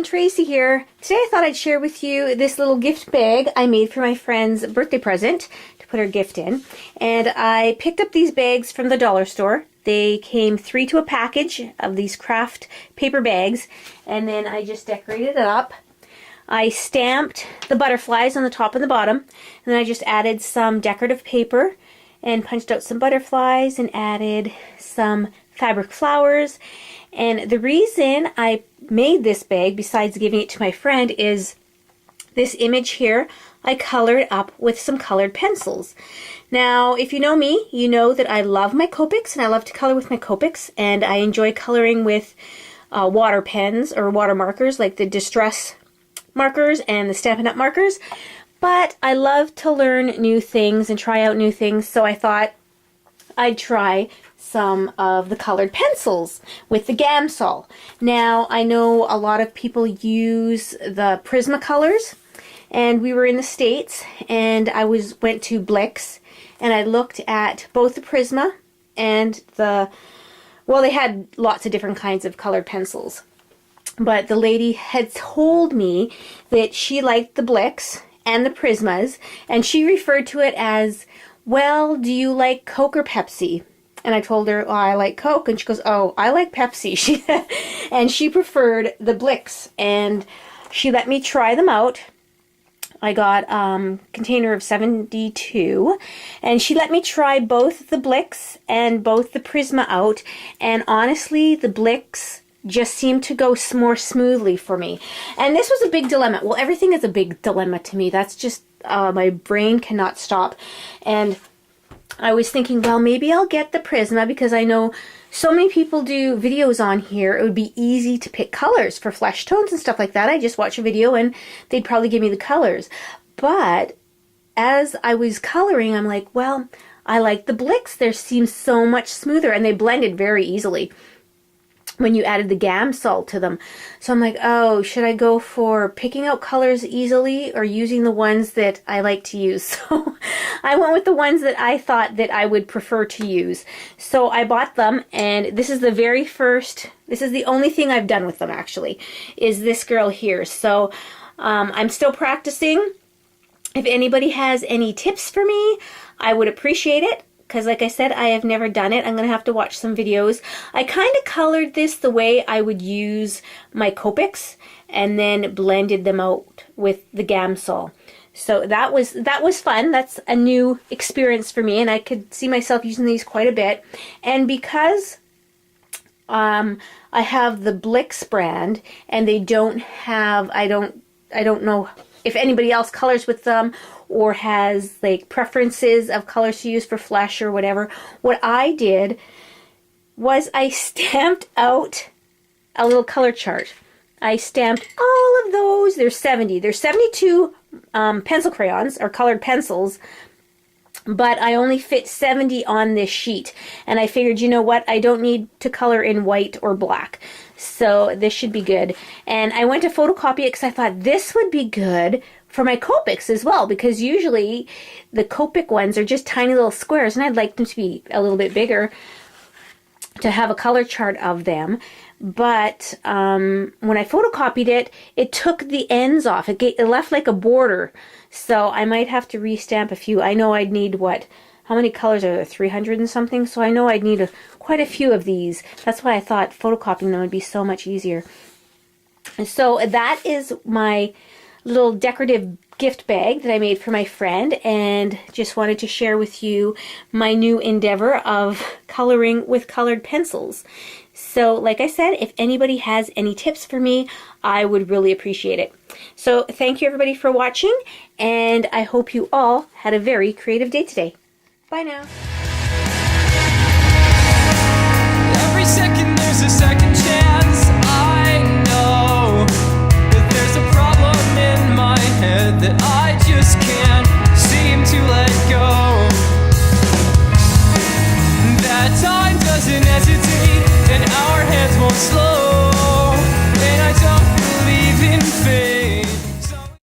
Tracy here. Today I thought I'd share with you this little gift bag I made for my friend's birthday present to put her gift in. And I picked up these bags from the dollar store. They came 3 to a package of these craft paper bags, and then I just decorated it up. I stamped the butterflies on the top and the bottom, and then I just added some decorative paper and punched out some butterflies and added some fabric flowers. And the reason I made this bag, besides giving it to my friend, is this image here I colored up with some colored pencils. Now, if you know me, you know that I love my Copics, and I love to color with my Copics, and I enjoy coloring with water pens or water markers like the Distress markers and the Stampin' Up! Markers. But I love to learn new things and try out new things, so I thought I'd try some of the colored pencils with the Gamsol. Now, I know a lot of people use the Prismacolors, and we were in the States, and I went to Blix, and I looked at both the Prisma and well, they had lots of different kinds of colored pencils. But the lady had told me that she liked the Blix and the Prismas, and she referred to it as, well, do you like Coke or Pepsi? And I told her, oh, I like Coke. And she goes, oh, I like Pepsi. And she preferred the Blix. And she let me try them out. I got a container of 72. And she let me try both the Blix and both the Prisma out. And honestly, the Blix just seemed to go more smoothly for me. And this was a big dilemma. Well, everything is a big dilemma to me. That's just, my brain cannot stop. And I was thinking, well, maybe I'll get the Prisma because I know so many people do videos on here. It would be easy to pick colors for flesh tones and stuff like that. I just watch a video and they'd probably give me the colors. But as I was coloring, I'm like, well, I like the Blix. They seem so much smoother, and they blended very easily when you added the Gamsol to them. So I'm like, oh, should I go for picking out colors easily or using the ones that I like to use? So I went with the ones that I thought that I would prefer to use. So I bought them, and this is the very first, this is the only thing I've done with them actually, is this girl here. So I'm still practicing. If anybody has any tips for me, I would appreciate it. Because like I said, I have never done it. I'm going to have to watch some videos. I kind of colored this the way I would use my Copics and then blended them out with the Gamsol. So that was fun. That's a new experience for me, and I could see myself using these quite a bit. And because I have the Blix brand, and they don't have, I don't know if anybody else colors with them or has like preferences of colors to use for flesh or whatever. What I did was I stamped out a little color chart. I stamped all of those. There's 70. There's 72 pencil crayons or colored pencils, but I only fit 70 on this sheet. And I figured, you know what? I don't need to color in white or black. So this should be good. And I went to photocopy it because I thought this would be good for my Copics as well, because usually the Copic ones are just tiny little squares, and I'd like them to be a little bit bigger to have a color chart of them. But when I photocopied it, it took the ends off. It left like a border. So I might have to restamp a few. I know I'd need, what, how many colors are there? 300 and something? So I know I'd need quite a few of these. That's why I thought photocopying them would be so much easier. And so that is my little decorative gift bag that I made for my friend, and just wanted to share with you my new endeavor of coloring with colored pencils. So like I said, if anybody has any tips for me, I would really appreciate it. So thank you everybody for watching, and I hope you all had a very creative day today. Bye now. Every second there's a second chance. I know that there's a problem in my head that